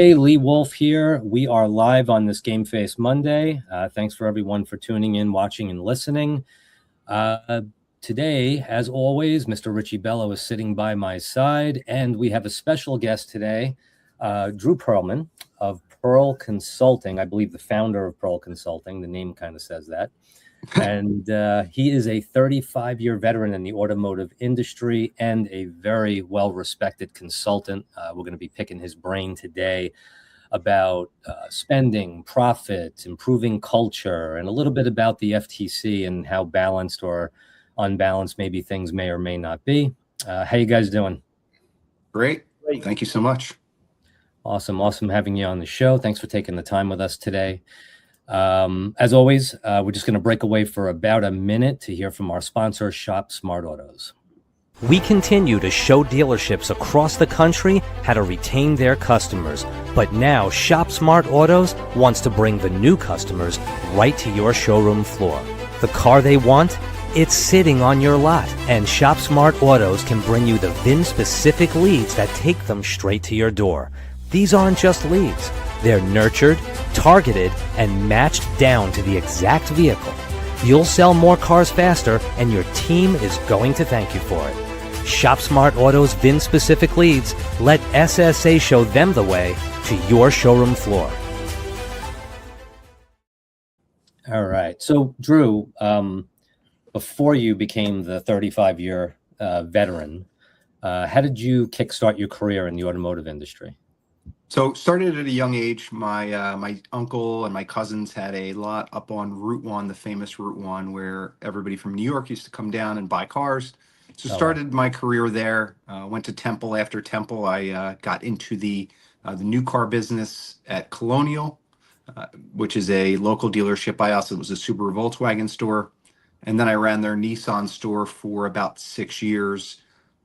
Hey, Lee Wolf here. We are live on this Game Face Monday. Thanks for everyone for tuning in, watching, and listening. Today, as always, Mr. Richie Bello is sitting by my side, and we have a special guest today, Drew Perlman of Pearl Consulting. I believe the founder of Pearl Consulting. The name kind of says that. And he is a 35-year veteran in the automotive industry and a very well-respected consultant. We're going to be picking his brain today about spending, profit, improving culture, and a little bit about the FTC and how balanced or unbalanced maybe things may or may not be. How you guys doing? Great. Thank you so much. Awesome having you on the show. Thanks for taking the time with us today. As always, we're just going to break away for about a minute to hear from our sponsor, Shop Smart Autos. We continue to show dealerships across the country how to retain their customers, but now Shop Smart Autos wants to bring the new customers right to your showroom floor. The car they want? It's sitting on your lot, and Shop Smart Autos can bring you the VIN-specific leads that take them straight to your door. These aren't just leads. They're nurtured, targeted, and matched down to the exact vehicle. You'll sell more cars faster, and your team is going to thank you for it. Shop Smart Autos VIN-specific leads. Let SSA show them the way to your showroom floor. All right. So, Drew, before you became the 35-year veteran, how did you kickstart your career in the automotive industry? So started at a young age. My uncle and my cousins had a lot up on Route 1, the famous Route 1, where everybody from New York used to come down and buy cars. So started my career there. Went to Temple. After Temple, I got into the new car business at Colonial, which is a local dealership by us. It was a Subaru Volkswagen store. And then I ran their Nissan store for about 6 years.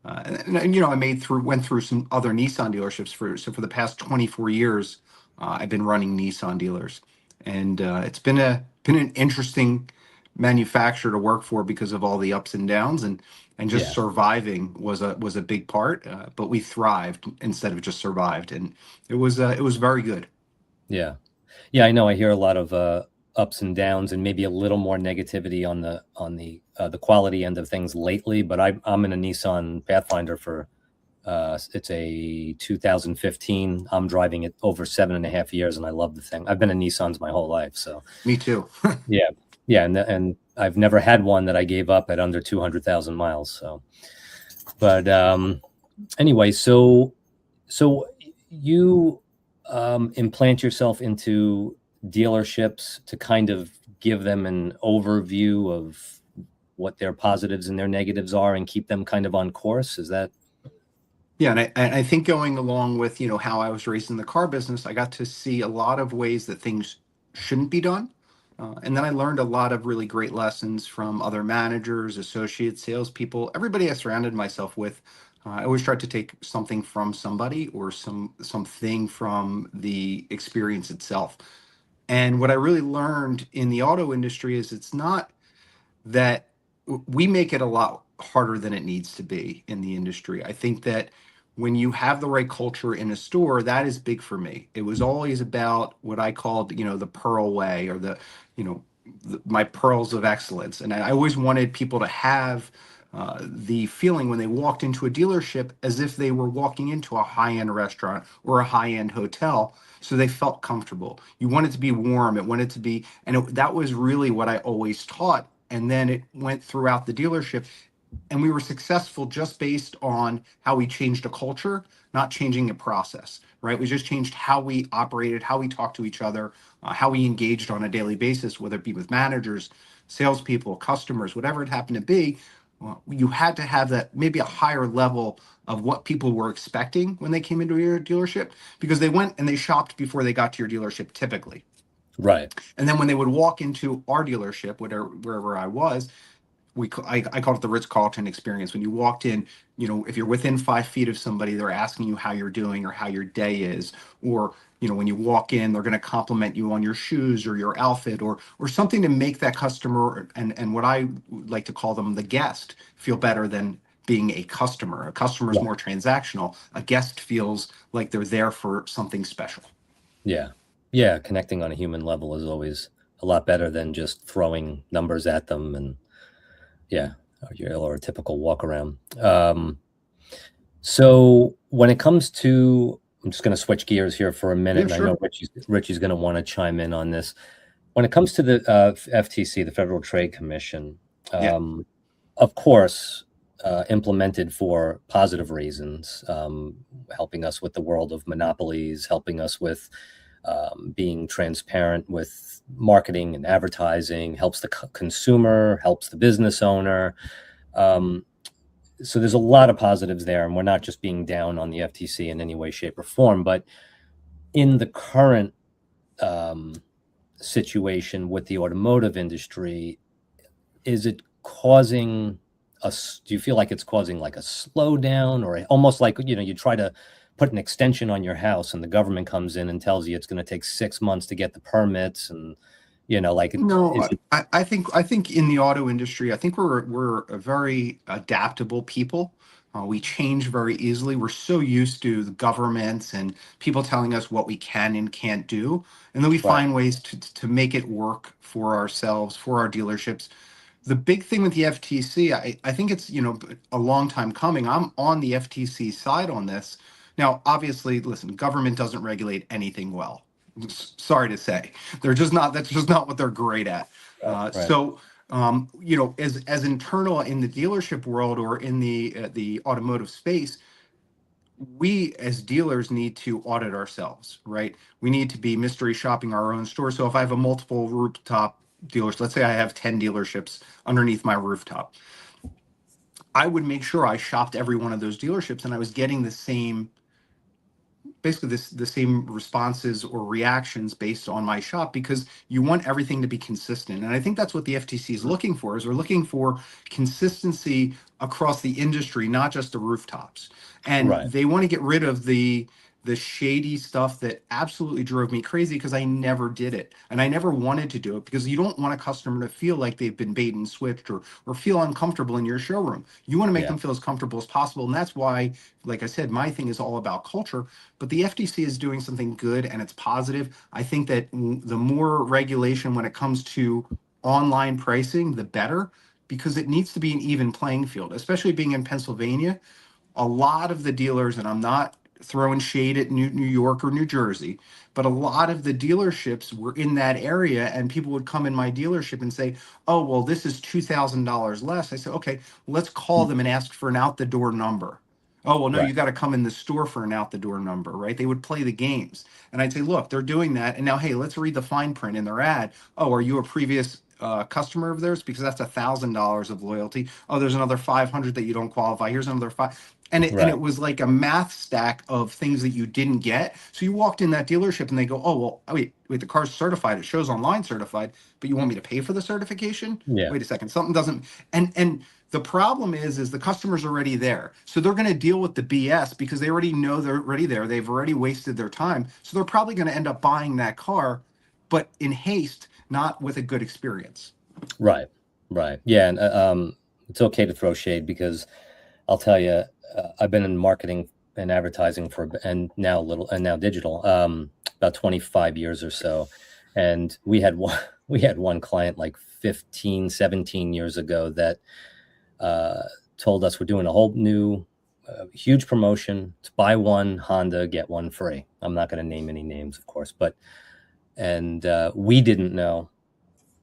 And you know, went through some other Nissan dealerships for the past 24 years. I've been running Nissan dealers, and it's been an interesting manufacturer to work for because of all the ups and downs, and just surviving was a big part. But we thrived instead of just survived, and it was very good. Yeah, I know. I hear a lot of ups and downs, and maybe a little more negativity on the quality end of things lately. But I'm in a Nissan Pathfinder for it's a 2015. I'm driving it over 7.5 years, and I love the thing. I've been in Nissans my whole life, so me too. yeah, and I've never had one that I gave up at under 200,000 miles. So, but anyway, so you implant yourself into dealerships to kind of give them an overview of what their positives and their negatives are and keep them kind of on course. Is that? Yeah, and I think going along with, you know, how I was raised in the car business, I got to see a lot of ways that things shouldn't be done. And then I learned a lot of really great lessons from other managers, associates, salespeople, everybody I surrounded myself with. I always tried to take something from somebody or something from the experience itself. And what I really learned in the auto industry is it's not that we make it a lot harder than it needs to be in the industry. I think that when you have the right culture in a store, that is big for me. It was always about what I called, you know, the Pearl way, or my pearls of excellence. And I always wanted people to have the feeling when they walked into a dealership as if they were walking into a high-end restaurant or a high-end hotel, so they felt comfortable. You want it to be warm. It wanted to be, that was really what I always taught. And then it went throughout the dealership, and we were successful just based on how we changed a culture, not changing a process, right? We just changed how we operated, how we talked to each other, how we engaged on a daily basis, whether it be with managers, salespeople, customers, whatever it happened to be. You had to have that maybe a higher level of what people were expecting when they came into your dealership, because they went and they shopped before they got to your dealership typically. Right. And then when they would walk into our dealership, wherever I was, I called it the Ritz-Carlton experience. When you walked in, you know, if you're within 5 feet of somebody, they're asking you how you're doing or how your day is. Or, you know, when you walk in, they're going to compliment you on your shoes or your outfit or something to make that customer and what I like to call them the guest feel better than being a customer. A customer is Yeah. more transactional. A guest feels like they're there for something special. Yeah. Yeah. Connecting on a human level is always a lot better than just throwing numbers at them and yeah, or a typical walk around. So when it comes to, I'm just going to switch gears here for a minute, Yeah, and I know sure. Richie's going to want to chime in on this. When it comes to the FTC, the Federal Trade Commission, Yeah. um, of course, implemented for positive reasons, helping us with the world of monopolies, helping us with being transparent with marketing and advertising, helps the consumer, helps the business owner. Um, so there's a lot of positives there, and we're not just being down on the FTC in any way, shape, or form. But in the current um, situation with the automotive industry, is it causing us? Do you feel like it's causing like a slowdown, or almost like you try to put an extension on your house, and the government comes in and tells you it's going to take 6 months to get the permits, and like is No, it I think in the auto industry, I think we're a very adaptable people. We change very easily. We're so used to the governments and people telling us what we can and can't do, and then we right? find ways to make it work for ourselves, for our dealerships. The big thing with the FTC, I think it's, a long time coming. I'm on the FTC side on this. Now, obviously, listen, government doesn't regulate anything well. Sorry to say. That's just not what they're great at. Right, right, So, as internal in the dealership world or in the automotive space, we as dealers need to audit ourselves, right? We need to be mystery shopping our own store. So if I have a multiple rooftop dealers, let's say I have 10 dealerships underneath my rooftop, I would make sure I shopped every one of those dealerships and I was getting the same, basically the same responses or reactions based on my shop, because you want everything to be consistent. And I think that's what the FTC is looking for, is we're looking for consistency across the industry, not just the rooftops. And right. they want to get rid of the shady stuff that absolutely drove me crazy, because I never did it and I never wanted to do it, because you don't want a customer to feel like they've been bait and switched, or feel uncomfortable in your showroom. You want to make Yeah, them feel as comfortable as possible. And that's why, like I said, my thing is all about culture. But the FTC is doing something good and it's positive. I think that the more regulation when it comes to online pricing, the better, because it needs to be an even playing field, especially being in Pennsylvania. A lot of the dealers, and I'm not throwing shade at New York or New Jersey, but a lot of the dealerships were in that area, and people would come in my dealership and say, "Oh, well, this is $2,000 less." I said, "Okay, let's call them and ask for an out the door number." "Oh, well, no, right, you got to come in the store for an out the door number," right? They would play the games, and I'd say, "Look, they're doing that, and now, hey, let's read the fine print in their ad. Oh, are you a previous customer of theirs? Because that's $1,000 of loyalty. Oh, there's another 500 that you don't qualify. Here's another five." And it right, was like a math stack of things that you didn't get. So you walked in that dealership and they go, "Oh, well, wait, the car's certified. It shows online certified, but you want me to pay for the certification? yeah, Wait a second, something doesn't." And the problem is the customer's already there, so they're going to deal with the BS because they already know they're already there. They've already wasted their time, so they're probably going to end up buying that car, but in haste, not with a good experience. right, right. Yeah, and it's okay to throw shade because I'll tell you, I've been in marketing and advertising and now digital, about 25 years or so. And we had one, we had one client like 15, 17 years ago that uh, told us we're doing a whole new, huge promotion. It's buy one Honda, get one free. I'm not going to name any names, of course, and we didn't know.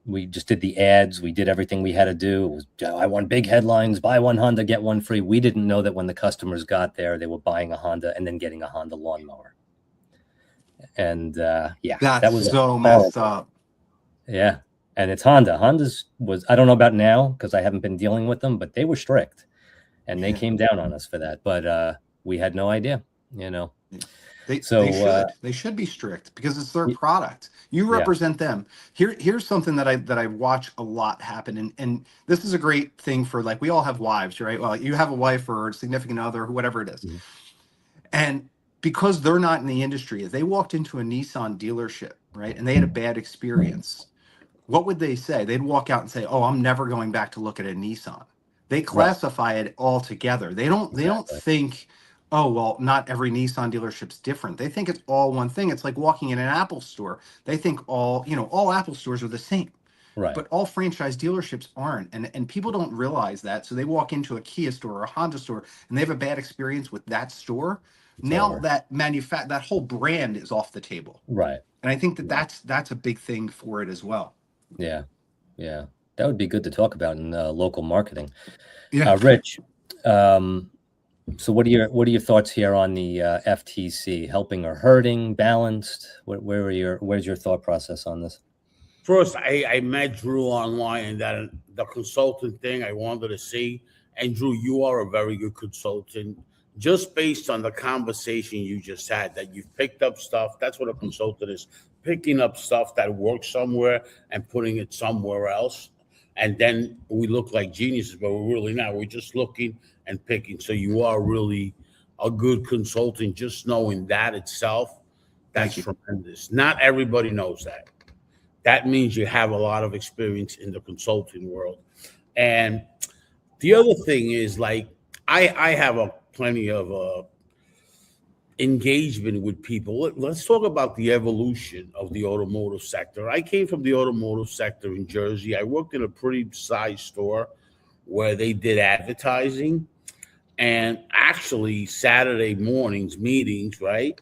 We just did the ads. We did everything we had to do. It was, I want big headlines, buy one Honda, get one free. We didn't know that when the customers got there, they were buying a Honda and then getting a Honda lawnmower. And yeah, That's that was so messed horrible. up. Yeah. And it's Honda. Honda's was, I don't know about now because I haven't been dealing with them, but they were strict and they Yeah. came down on us for that. But we had no idea, you know. Yeah. They So should be strict because it's their product. You yeah. represent them. Here's something that I watch a lot happen, and this is a great thing for, like, we all have wives, right? Well, you have a wife or a significant other, whatever it is, Mhm. and because they're not in the industry, if they walked into a Nissan dealership, right, and they had a bad experience, what would they say? They'd walk out and say, "Oh, I'm never going back to look at a Nissan." They Right. classify it all together. They don't Exactly. think, oh well, not every Nissan dealership's different. They think it's all one thing. It's like walking in an Apple store. They think all Apple stores are the same. Right. But all franchise dealerships aren't, and people don't realize that. So they walk into a Kia store or a Honda store and they have a bad experience with that store. It's Now over. that whole brand is off the table. Right. And I think that Right. that's a big thing for it as well. Yeah. Yeah. That would be good to talk about in local marketing. Yeah. Rich, so what are your thoughts here on the FTC? Helping or hurting? Balanced? Where's your thought process on this? First, I met Drew online, and that the consultant thing I wanted to see. And Drew, you are a very good consultant. Just based on the conversation you just had, that you've picked up stuff. That's what a consultant is: picking up stuff that works somewhere and putting it somewhere else. And then we look like geniuses, but we're really not. We're just looking and picking. So you are really a good consultant. Just knowing that itself, that's Thank you. tremendous. Not everybody knows that. That means you have a lot of experience in the consulting world. And the other thing is, like, I have a plenty of engagement with people. Let's talk about the evolution of the automotive sector. I came from the automotive sector in Jersey. I worked in a pretty sized store where they did advertising, and actually Saturday mornings meetings, right?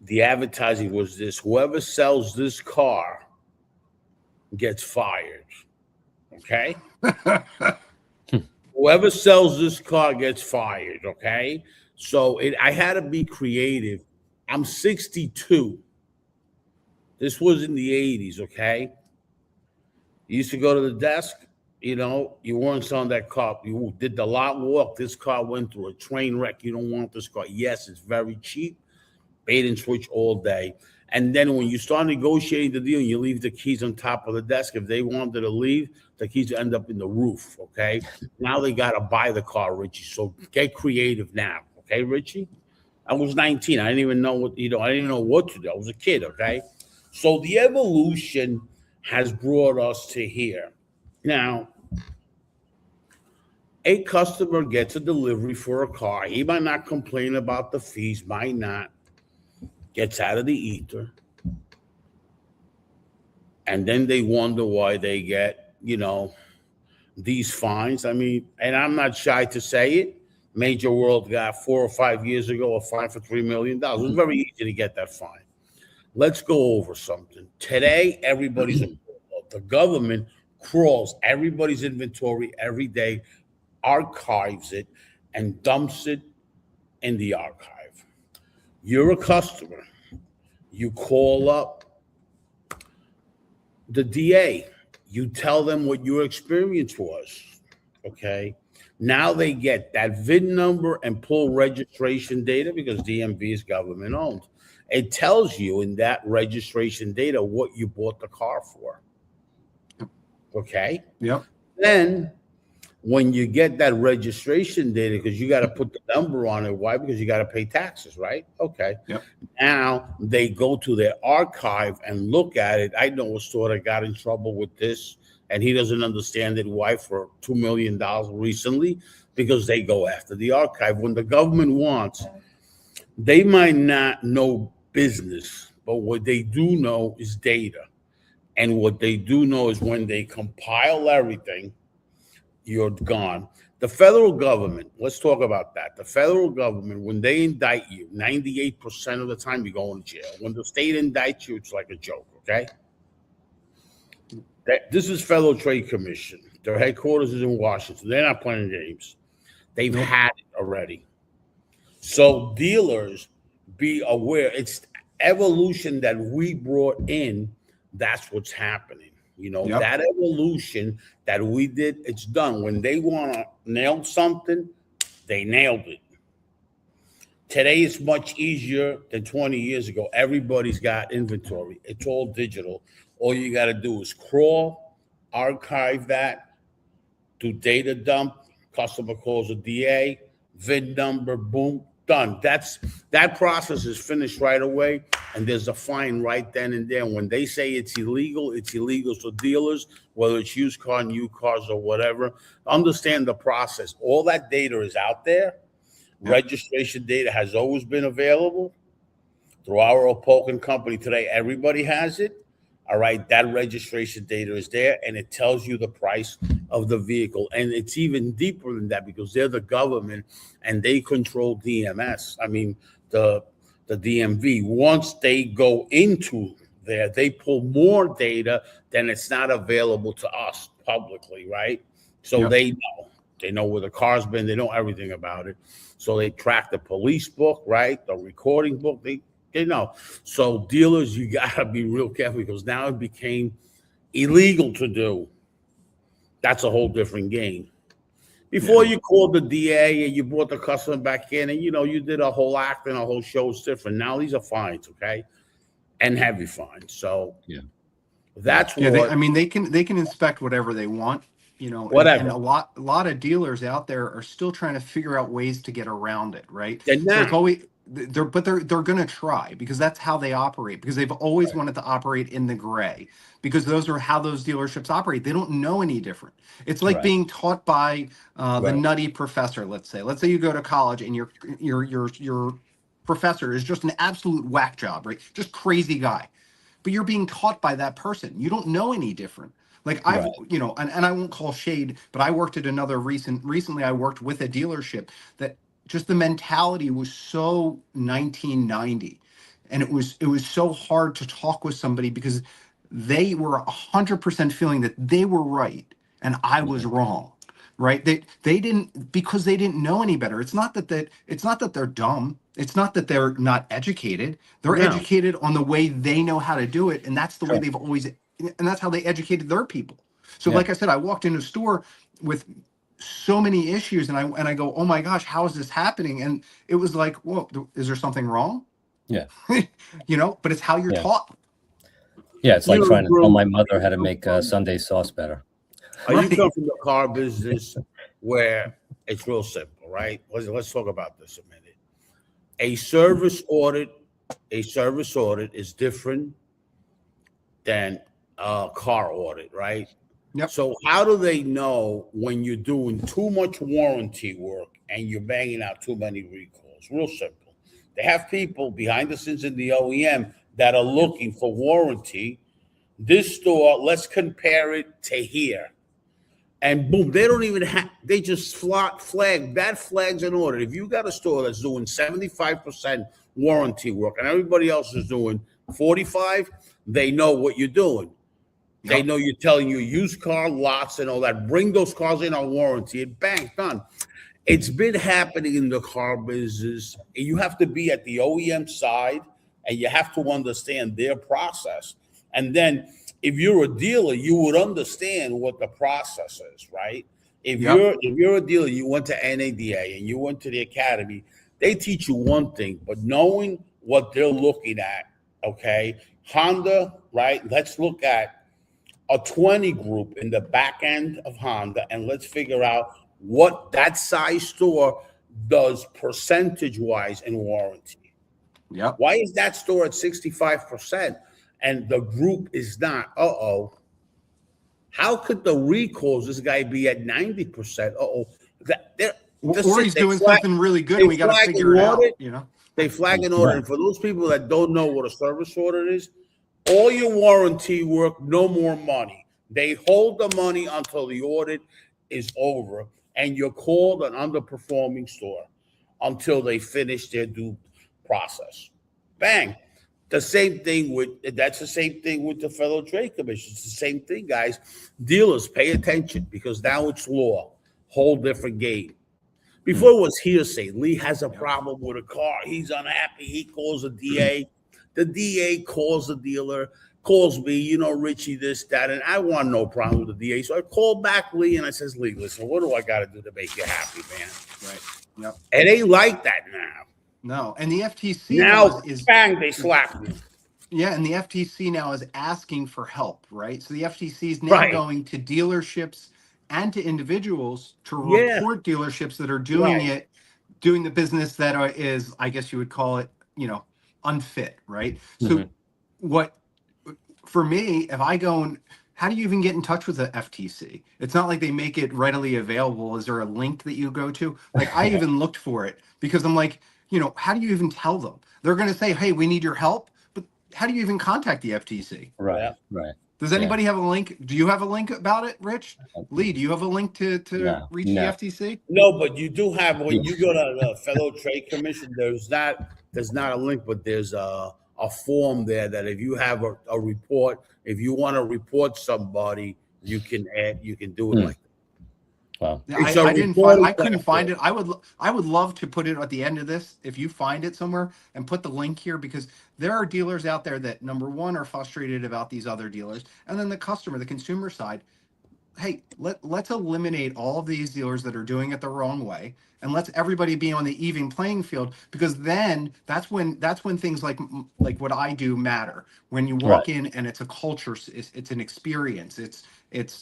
The advertising was this: whoever sells this car gets fired. Okay? Whoever sells this car gets fired. Okay? So I had to be creative. I'm 62. This was in the 80s. Okay? You used to go to the desk. You weren't selling that car. You did the lot walk. This car went through a train wreck. You don't want this car. Yes, it's very cheap. Bait and switch all day. And then when you start negotiating the deal and you leave the keys on top of the desk, if they wanted to leave, the keys end up in the roof. Okay. Now they got to buy the car, Richie. So get creative now. Okay, Richie? I was 19. I didn't even know I didn't know what to do. I was a kid. Okay. So the evolution has brought us to here. Now, a customer gets a delivery for a car. He might not complain about the fees, might not. Gets out of the ether, and then they wonder why they get, these fines. I mean, and I'm not shy to say it. Major World got 4 or 5 years ago a fine for $3 million. It was very easy to get that fine. Let's go over something. Today, everybody's the government crawls everybody's inventory every day, archives it, and dumps it in the archive. You're a customer. You call up the DA. You tell them what your experience was. Okay. Now they get that VIN number and pull registration data, because DMV is government owned. It tells you in that registration data what you bought the car for. Okay. Yep. Then when you get that registration data, because you got to put the number on it. Why? Because you got to pay taxes, right? Okay. Yep. Now they go to their archive and look at it. I know a store that got in trouble with this, and he doesn't understand it. Why? For $2 million recently, because they go after the archive. When the government wants, they might not know business, but what they do know is data. And what they do know is when they compile everything, you're gone. The federal government, let's talk about that. The federal government, when they indict you, 98% of the time you're going to jail. When the state indicts you, it's like a joke, okay? This is Federal Trade Commission. Their headquarters is in Washington. They're not playing games. They've had it already. So dealers, be aware. It's evolution that we brought in. That's what's happening. That evolution that we did, it's done. When they want to nail something, they nailed it. Today is much easier than 20 years ago. Everybody's got inventory. It's all digital. All you got to do is crawl, archive that, do data dump, customer calls a DA, VIN number, boom, done. That process is finished right away, and there's a fine right then and there. When they say it's illegal, it's illegal. So dealers, whether it's used car, new cars, or whatever, understand the process. All that data is out there. Registration data has always been available through our Opoken company today. Everybody has it. All right, that registration data is there, and it tells you the price of the vehicle. And it's even deeper than that because they're the government and they control DMS. I mean, the DMV. Once they go into there, they pull more data than it's not available to us publicly, right? So they know where the car's been. They know everything about it. So they track the police book, right? The recording book. They know. So dealers, you gotta be real careful because now it became illegal to do. That's a whole different game. Before you called the DA and you brought the customer back in and you did a whole act and a whole show is different. Now these are fines, okay? And heavy fines. So that's what I mean they can inspect whatever they want, whatever. And a lot of dealers out there are still trying to figure out ways to get around it, right? So it's always they're going to try because that's how they operate, because they've always wanted to operate in the gray, because those are how those dealerships operate. They don't know any different. It's like being taught by the nutty professor. Let's say you go to college and your professor is just an absolute whack job, right? Just crazy guy, but you're being taught by that person. You don't know any different. Like I've, and I won't call shade, but I worked at another recently I worked with a dealership that just the mentality was so 1990, and it was so hard to talk with somebody because they were 100% feeling that they were right and I was wrong, right? They didn't, because they didn't know any better. It's not that they're dumb. It's not that they're not educated. They're educated on the way they know how to do it, and that's the way they've always, and that's how they educated their people. So like I said, I walked into a store with so many issues and I go, oh my gosh, how is this happening? And it was like, whoa, is there something wrong? But it's how you're taught. It's like trying to tell my mother how to make Sunday sauce better. You come from the car business where it's real simple, right? Let's talk about this a minute. A service audit is different than a car audit, right? So how do they know when you're doing too much warranty work and you're banging out too many recalls? Real simple. They have people behind the scenes in the OEM that are looking for warranty. This store, let's compare it to here. And boom, they don't even have, they just flag, that flag's an audit. If you got a store that's doing 75% warranty work and everybody else is doing 45, they know what you're doing. They know you're telling you used car lots and all that. Bring those cars in on warranty and bang, done. It's been happening in the car business. You have to be at the OEM side and you have to understand their process. And then if you're a dealer, you would understand what the process is, right? If you're a dealer, you went to NADA and you went to the academy, they teach you one thing, but knowing what they're looking at, okay? Honda, right? Let's look at a 20 group in the back end of Honda, and let's figure out what that size store does percentage-wise in warranty. Why is that store at 65% and the group is not? How could the recalls, this guy be at 90%? Or he's doing something really good and we got to figure it out, They flag an audit. And for those people that don't know what a service audit is, all your warranty work, no more money. They hold the money until the audit is over, and you're called an underperforming store until they finish their due process. Bang. That's the same thing with the Federal Trade Commission. It's the same thing, guys. Dealers, pay attention because now it's law. Whole different game. Before it was hearsay. Lee has a problem with a car. He's unhappy. He calls a DA. The DA calls the dealer, calls me, Richie, this, that, and I want no problem with the DA. So I call back Lee and I says, Lee, listen, what do I got to do to make you happy, man? Right. It ain't like that now. No, and the FTC now is bang, they slap me. Yeah, and the FTC now is asking for help, right? So the FTC is now going to dealerships and to individuals to report dealerships that are doing it doing the business that is, I guess you would call it, unfit, right? So Mhm. what for me, if I go and how do you even get in touch with the FTC? It's not like they make it readily available. Is there a link that you go to? Like I even looked for it because I'm like, how do you even tell them? They're going to say, "Hey, we need your help," but how do you even contact the FTC? Right, Yeah. right. Does Yeah. anybody have a link? Do you have a link about it, Rich? Lee, do you have a link to No, reach the no. FTC? No, but you do have Yeah. when you go to the Federal Trade Commission. There's not a link, but there's a form there that if you have a report, if you want to report somebody, you can do it Hmm. like that. Wow. Yeah, It's I, a I didn't find. reporting I couldn't find platform. it. I would love to put it at the end of this if you find it somewhere and put the link here because there are dealers out there that number one are frustrated about these other dealers, and then the customer, the consumer side. Hey, let's eliminate all of these dealers that are doing it the wrong way, and let's everybody be on the even playing field because then that's when things like what I do matter. When you Right, walk in and it's a culture, it's an experience.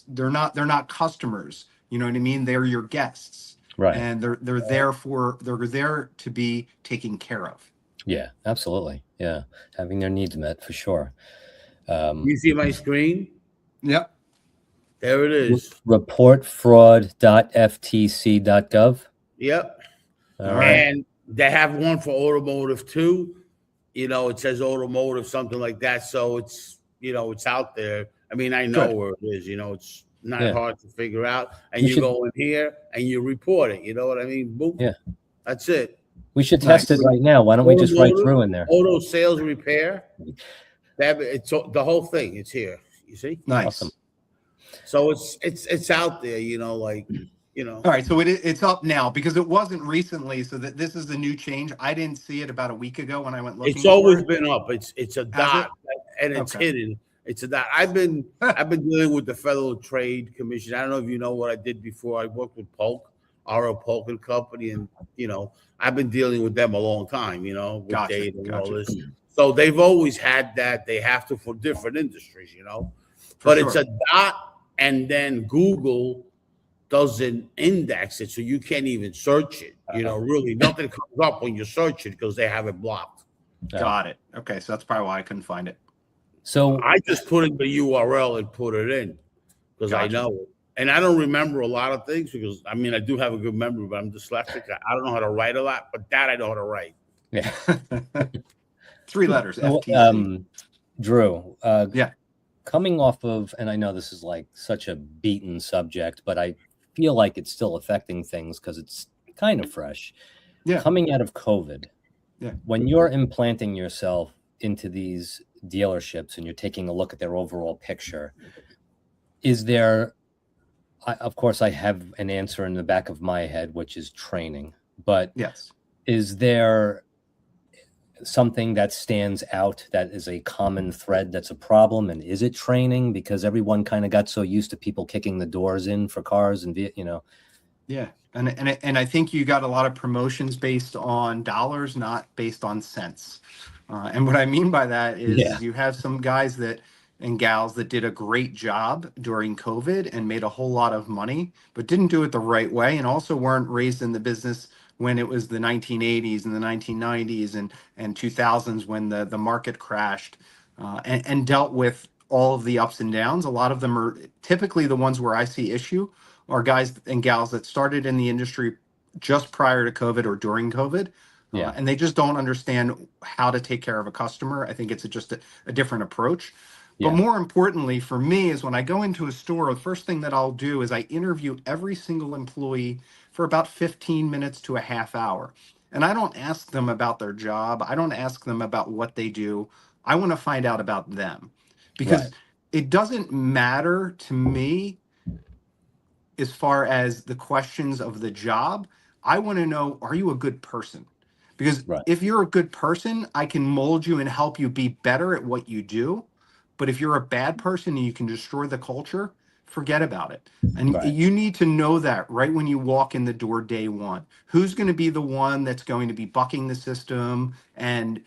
They're not customers. You know what I mean? They're your guests, right. and they're there to be taken care of. Yeah, absolutely. Yeah, having their needs met for sure. You see my screen? Yep. There it is. Reportfraud.ftc.gov. Yep. All All right. right. And they have one for automotive too. It says automotive, something like that. So it's out there. I mean, I know Good. where it is. It's not Yeah. hard to figure out. And We you should go in here and you report it. You know what I mean? Boom. yeah. That's it. Test it Nice. right now. Why don't we just write Automotive, through in there? auto sales repair. It's the whole thing. It's here. You see? Awesome. Nice. So it's out there. All right, so it's up now because it wasn't recently. So that this is the new change. I didn't see it about a week ago when I went It's looking for always it. been up. It's a Has dot it? and it's Okay. hidden. It's a dot. I've been dealing with the Federal Trade Commission. I don't know if you know what I did before. I worked with Polk, R.O. Polk and Company, and I've been dealing with them a long time. With Gotcha. data and all Gotcha. this. So they've always had that. They have to for different industries. For But it's sure. a dot, and then Google doesn't index it, so you can't even search it. Really, nothing comes up when you search it because they have it blocked. Got it. Okay, so that's probably why I couldn't find it. So I just put in the URL and put it in because I Gotcha. know it. And I don't remember a lot of things because I mean I do have a good memory, but I'm dyslexic. I don't know how to write a lot, but that I know how to write. yeah. 3 letters. So, FTC. Drew, Yeah. coming off of, and I know this is like such a beaten subject, but I feel like it's still affecting things because it's kind of fresh. Yeah. Coming out of COVID, Yeah. when you're implanting yourself into these dealerships and you're taking a look at their overall picture, is there, of course, I have an answer in the back of my head, which is training, but Yes. is there something that stands out that is a common thread that's a problem? And is it training? Because everyone kind of got so used to people kicking the doors in for cars and, Yeah. And I think you got a lot of promotions based on dollars, not based on cents. And what I mean by that Yeah. is you have some guys and gals that did a great job during COVID and made a whole lot of money, but didn't do it the right way and also weren't raised in the business when it was the 1980s and the 1990s and 2000s when the market crashed and dealt with all of the ups and downs. A lot of them are typically the ones where I see issue are guys and gals that started in the industry just prior to COVID or during COVID. Yeah. And they just don't understand how to take care of a customer. I think it's just a different approach. But Yeah. more importantly for me is when I go into a store, the first thing that I'll do is I interview every single employee for about 15 minutes to a half hour. And I don't ask them about their job. I don't ask them about what they do. I want to find out about them because Right. it doesn't matter to me as far as the questions of the job. I want to know, are you a good person? Because Right. if you're a good person, I can mold you and help you be better at what you do. But if you're a bad person and you can destroy the culture, forget about it. And Right. you need to know that right when you walk in the door day one. Who's going to be the one that's going to be bucking the system and,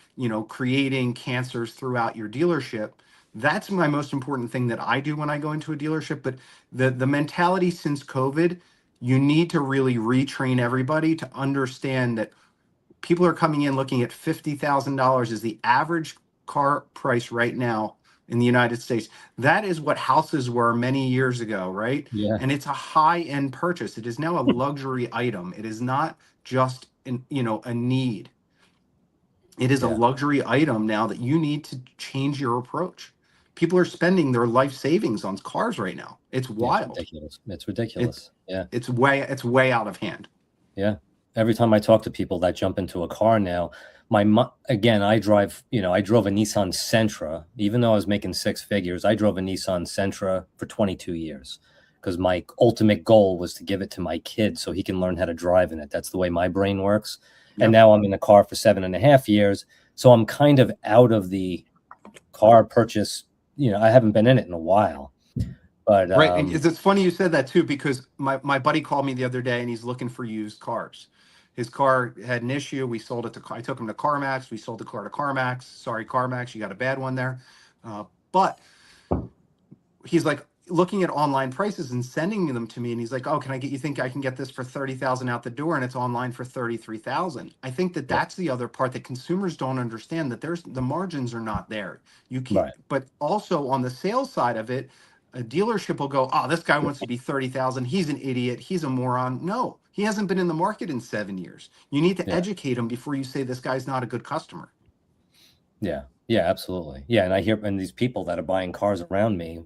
creating cancers throughout your dealership? That's my most important thing that I do when I go into a dealership. But the mentality since COVID You need to really retrain everybody to understand that people are coming in looking at $50,000 as the average car price right now in the United States. That is what houses were many years ago, right? Yeah. And it's a high-end purchase. It is now a luxury item. It is not just a need. It is a Yeah. luxury item now that you need to change your approach. People are spending their life savings on cars right now. It's Yeah. It's wild. ridiculous. It's ridiculous. Yeah. It's way out of hand. Yeah. Every time I talk to people that jump into a car now, again, I drove a Nissan Sentra. Even though I was making six figures, I drove a Nissan Sentra for 22 years because my ultimate goal was to give it to my kid so he can learn how to drive in it. That's the way my brain works. Yep. And now I'm in the car for 7.5 years. So I'm kind of out of the car purchase. I haven't been in it in a while. But right. And it's funny you said that too, because my buddy called me the other day and he's looking for used cars. His car had an issue. We sold it I took him to CarMax. We sold the car to CarMax. Sorry, CarMax, you got a bad one there. But he's like looking at online prices and sending them to me. And he's like, oh, you think I can get this for 30,000 out the door? And it's online for 33,000. I think that's the other part that consumers don't understand, that the margins are not there. You can't, Right. But also on the sales side of it, a dealership will go, oh, this guy wants to be 30,000. He's an idiot. He's a moron. No, he hasn't been in the market in 7 years. You need to educate him before you say this guy's not a good customer. Yeah. Yeah, absolutely. Yeah. And I hear, and these people that are buying cars around me,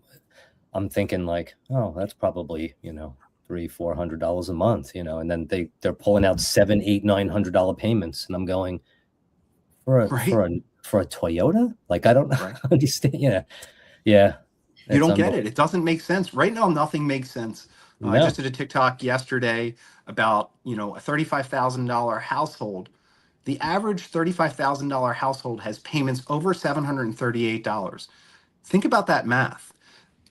I'm thinking like, oh, that's probably, $300-400 a month, and then they're pulling out $700, $800, $900 payments. And I'm going for a Toyota. Like, I don't understand. Yeah. Yeah. You don't get it. It doesn't make sense. Right now, nothing makes sense. No. I just did a TikTok yesterday about, a $35,000 household. The average $35,000 household has payments over $738. Think about that math.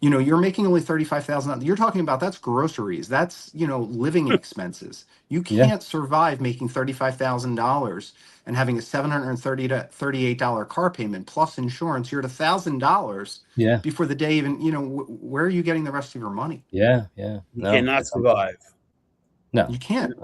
You're making only $35,000. You're talking about that's groceries. That's, living expenses. You can't survive making $35,000 and having a $730 to $38 car payment plus insurance. You're at $1,000 before the day even, where are you getting the rest of your money? Yeah. Yeah. You cannot survive. No, you can't.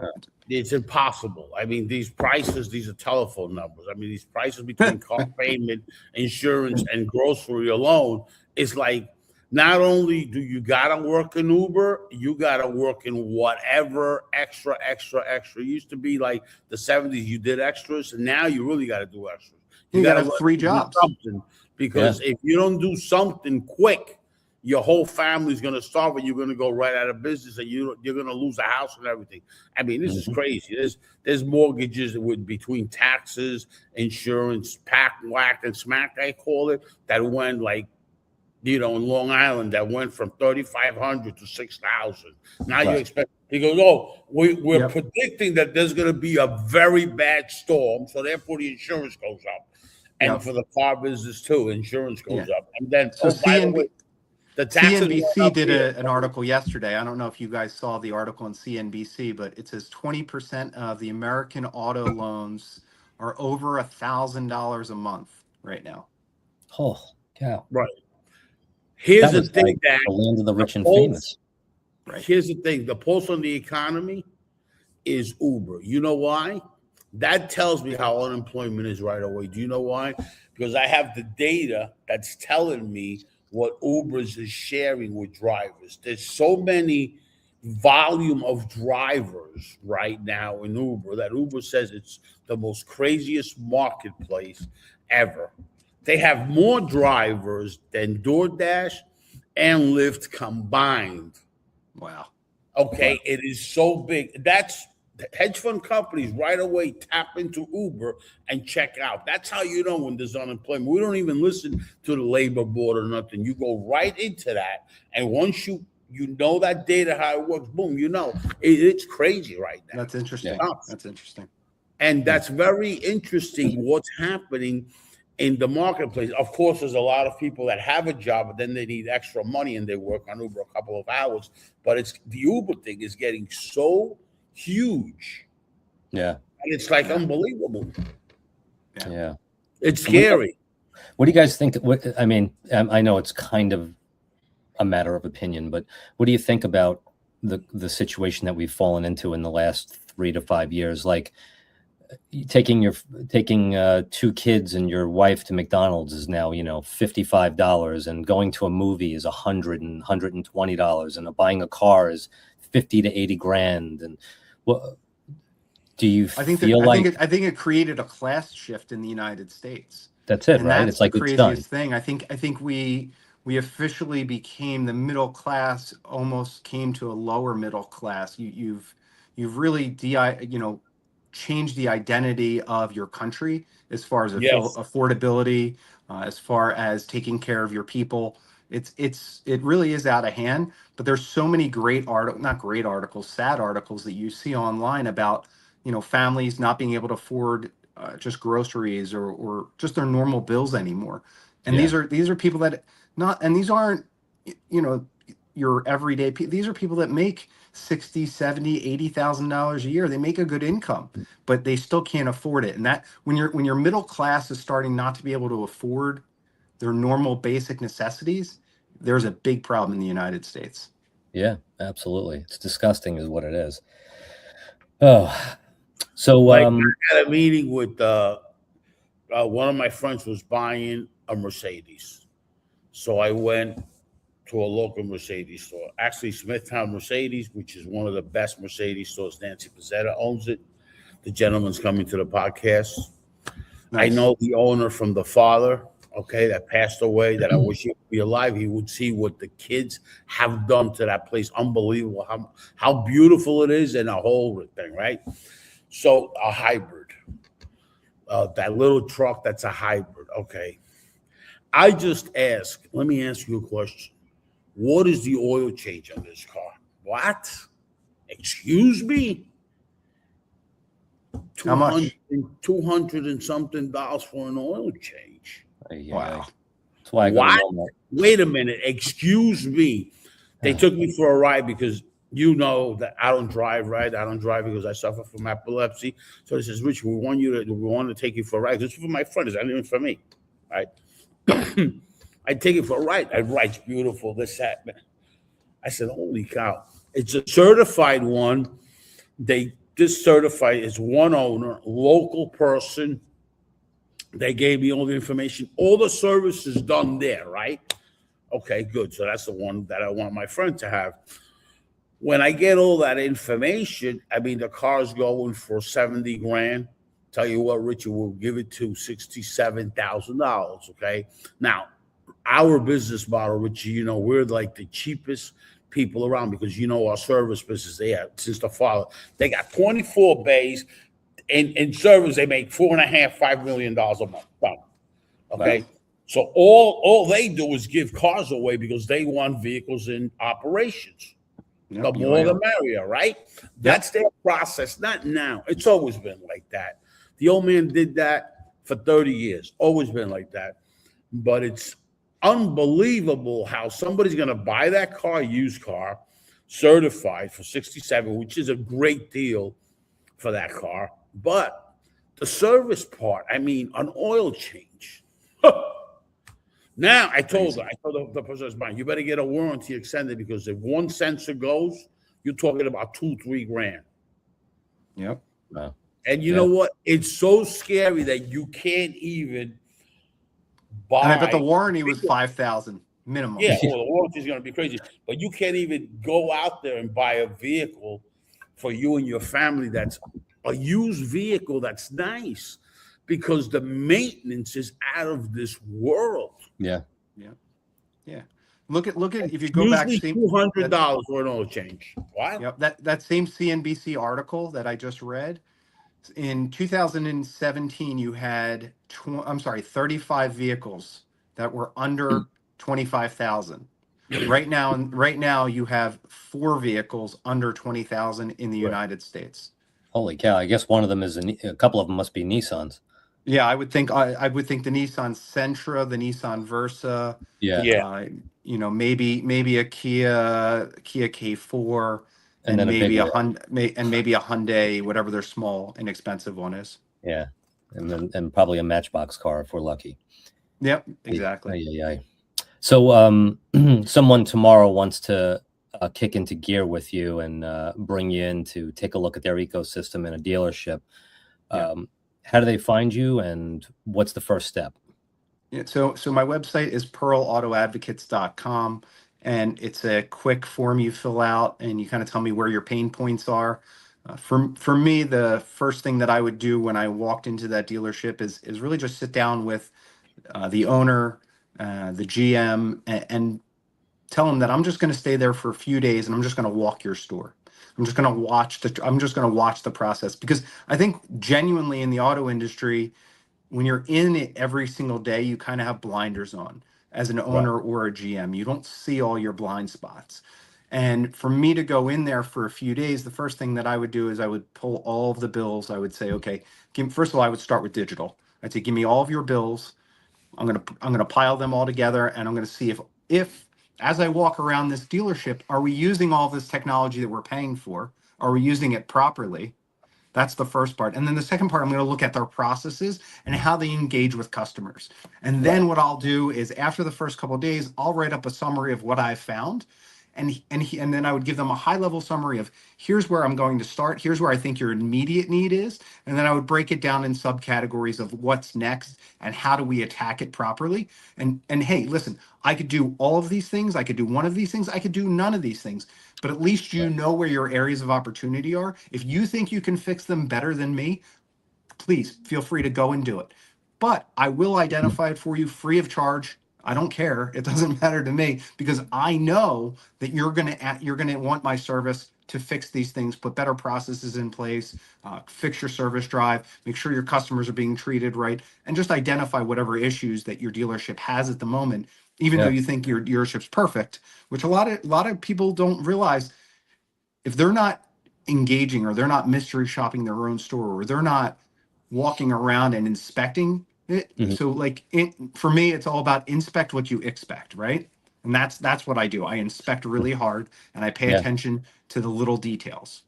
It's impossible. I mean, these prices, these are telephone numbers. I mean, these prices between car payment, insurance, and grocery alone, it's like, not only do you gotta work in Uber, you gotta work in whatever extra. It used to be like the 70s, you did extras, and now you really gotta do extras. You gotta have 3 jobs. Because if you don't do something quick, your whole family's gonna starve, and you're gonna go right out of business, and you're gonna lose the house and everything. I mean, this is crazy. There's mortgages between taxes, insurance, pack, whack, and smack, I call it, that went like, in Long Island, that went from 3,500 to 6,000. Now you expect, he goes, oh, we're predicting that there's going to be a very bad storm, so therefore the insurance goes up. And for the car business too, insurance goes up. And then, by the way, the CNBC did an article yesterday. I don't know if you guys saw the article on CNBC, but it says 20% of the American auto loans are over $1,000 a month right now. Oh, yeah. Right. Here's the thing, that the land of the rich and famous. Right. Here's the thing: the pulse on the economy is Uber. You know why? That tells me how unemployment is right away. Do you know why? Because I have the data that's telling me what Uber is sharing with drivers. There's so many volume of drivers right now in Uber that Uber says it's the most craziest marketplace ever. They have more drivers than DoorDash and Lyft combined. Wow. Okay, it is so big. That's hedge fund companies right away tap into Uber and check out. That's how you know when there's unemployment. We don't even listen to the labor board or nothing. You go right into that, and once you know that data, how it works, boom, it's crazy right now. That's interesting. Yeah. That's interesting. And that's very interesting what's happening in the marketplace. Of course, there's a lot of people that have a job, but then they need extra money and they work on Uber a couple of hours. But the Uber thing is getting so huge. Yeah. And it's like unbelievable. Yeah. It's scary. What do you guys think? I know it's kind of a matter of opinion, but what do you think about the situation that we've fallen into in the last 3 to 5 years. Like taking 2 kids and your wife to McDonald's is now, $55, and going to a movie is $120, and buying a car is 50 to 80 grand. And what do you I think feel like? I think it created a class shift in the United States. That's it, And right? that's It's like the it's done. craziest thing. I think we officially became the middle class, almost came to a lower middle class. You've really changed the identity of your country as far as Yes. affordability, as far as taking care of your people. It really is out of hand. But there's so many not great articles, sad articles that you see online about families not being able to afford just groceries or just their normal bills anymore. And Yeah. these are people that these aren't your everyday people. These are people that make 60, 70, $80,000 a year. They make a good income, but they still can't afford it. And that when your middle class is starting not to be able to afford their normal basic necessities, there's a big problem in the United States. Yeah, absolutely. It's disgusting is what it is. Oh, so Like I had a meeting with one of my friends was buying a Mercedes, so I went to a local Mercedes store. Actually, Smithtown Mercedes, which is one of the best Mercedes stores. Nancy Pizzetta owns it. The gentleman's coming to the podcast. Nice. I know the owner from the father, okay, that passed away, that I wish he would be alive. He would see what the kids have done to that place. Unbelievable how beautiful it is, and a whole thing, right? So a hybrid, that little truck that's a hybrid, okay. I just ask, let me ask you a question. What is the oil change on this car? What? Excuse me? How much? 200 and something dollars for an oil change. Wow. That's why I go to What? Walmart. Wait a minute. Excuse me. They took me for a ride because that I don't drive, right? I don't drive because I suffer from epilepsy. So they says, Rich, we want to take you for a ride. This is for my friend. It's not even for me, right? I take it for a ride. I ride, it's beautiful. This, that. I said, holy cow. It's a certified one. This certified is one owner, local person. They gave me all the information. All the service is done there, right? Okay, good. So that's the one that I want my friend to have. When I get all that information, I mean, the car's going for 70 grand. Tell you what, Richard, we'll give it to $67,000, okay? Now, our business model, Richie, we're like the cheapest people around because our service business, they have since the father, they got 24 bays. In service, they make $4.5 million a month. Done. Okay. Wow. So all they do is give cars away because they want vehicles in operations. Yep, the more the merrier, right? Yep. That's their process. Not now. It's always been like that. The old man did that for 30 years. Always been like that. But it's unbelievable how somebody's going to buy that car, used car, certified for 67, which is a great deal for that car. But the service part, I mean, an oil change. Now I told the person that's buying, you better get a warranty extended because if one sensor goes, you're talking about $2-3 grand. Yep. Wow. And you know what? It's so scary that you can't even buy. And I bet the warranty was $5,000 minimum. Yeah, well, the warranty is going to be crazy, but you can't even go out there and buy a vehicle for you and your family that's a used vehicle that's nice because the maintenance is out of this world. Yeah. Look at if you go back, $200 for an oil change. What? Yep, that same CNBC article that I just read. In 2017, you had 35 vehicles that were under 25,000. Right now, you have 4 vehicles under 20,000 in the United States. Holy cow! I guess one of them is a couple of them must be Nissans. Yeah, I would think the Nissan Sentra, the Nissan Versa. Yeah. Maybe a Kia K4, and maybe a Hyundai, whatever their small, inexpensive one is. Yeah, and probably a Matchbox car if we're lucky. Yep, exactly. So, someone tomorrow wants to kick into gear with you and bring you in to take a look at their ecosystem in a dealership. Yeah. How do they find you, and what's the first step? Yeah, so my website is pearlautoadvocates.com, and it's a quick form you fill out, and you kind of tell me where your pain points are. For me, the first thing that I would do when I walked into that dealership is really just sit down with the owner, the GM, and tell them that I'm just going to stay there for a few days and I'm just going to walk your store. I'm just going to watch the process, because I think genuinely in the auto industry, when you're in it every single day, you kind of have blinders on as an Right. owner or a GM. You don't see all your blind spots. And for me to go in there for a few days, the first thing that I would do is I would pull all of the bills. I would say, okay, first of all, I would start with digital. I'd say, give me all of your bills. I'm gonna pile them all together, and I'm gonna see if as I walk around this dealership, are we using all this technology that we're paying for? Are we using it properly? That's the first part. And then the second part, I'm going to look at their processes and how they engage with customers. And then Right. what I'll do is, after the first couple of days, I'll write up a summary of what I've found. And then I would give them a high level summary of, here's where I'm going to start. Here's where I think your immediate need is. And then I would break it down in subcategories of what's next and how do we attack it properly. And hey, listen, I could do all of these things. I could do one of these things. I could do none of these things. But at least you know where your areas of opportunity are. If you think you can fix them better than me, please feel free to go and do it. But I will identify it for you free of charge. I don't care. It doesn't matter to me, because I know that you're gonna want my service to fix these things, put better processes in place, fix your service drive, make sure your customers are being treated right, and just identify whatever issues that your dealership has at the moment. Even though Yeah. you think your dealership's perfect, which a lot of people don't realize, if they're not engaging, or they're not mystery shopping their own store, or they're not walking around and inspecting it. Mhm. So like for me, it's all about inspect what you expect, right? And that's what I do. I inspect really hard, and I pay Yeah. attention to the little details.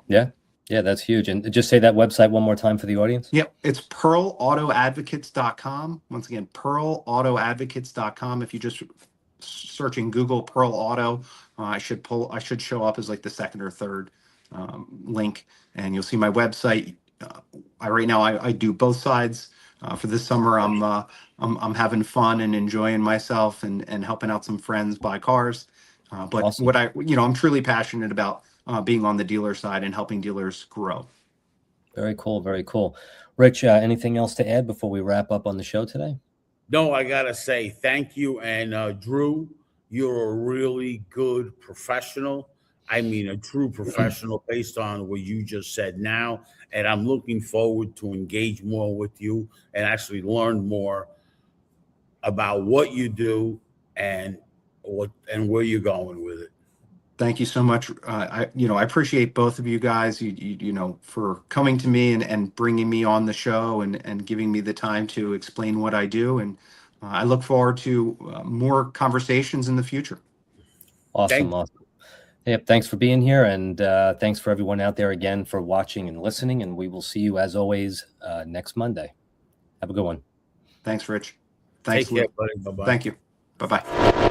Yeah. Yeah. That's huge. And just say that website one more time for the audience. Yep, it's pearlautoadvocates.com. Once again, pearlautoadvocates.com. If you just search in Google Pearl Auto, I should show up as like the second or third link, and you'll see my website. Right now I do both sides. For this summer, I'm having fun and enjoying myself, and helping out some friends buy cars. But Awesome. I'm truly passionate about being on the dealer side and helping dealers grow. Very cool. Very cool. Rich, anything else to add before we wrap up on the show today? No, I gotta say thank you. And Drew, you're a really good professional. I mean, a true professional based on what you just said now. And I'm looking forward to engage more with you and actually learn more about what you do and where you're going with it. Thank you so much. I appreciate both of you guys, for coming to me and bringing me on the show, and giving me the time to explain what I do. And I look forward to more conversations in the future. Awesome. Thank Awesome. Yep. Thanks for being here. And thanks for everyone out there again for watching and listening. And we will see you, as always, next Monday. Have a good one. Thanks, Rich. Take Thanks, care, Lou. buddy. Bye-bye. Thank you. Bye-bye.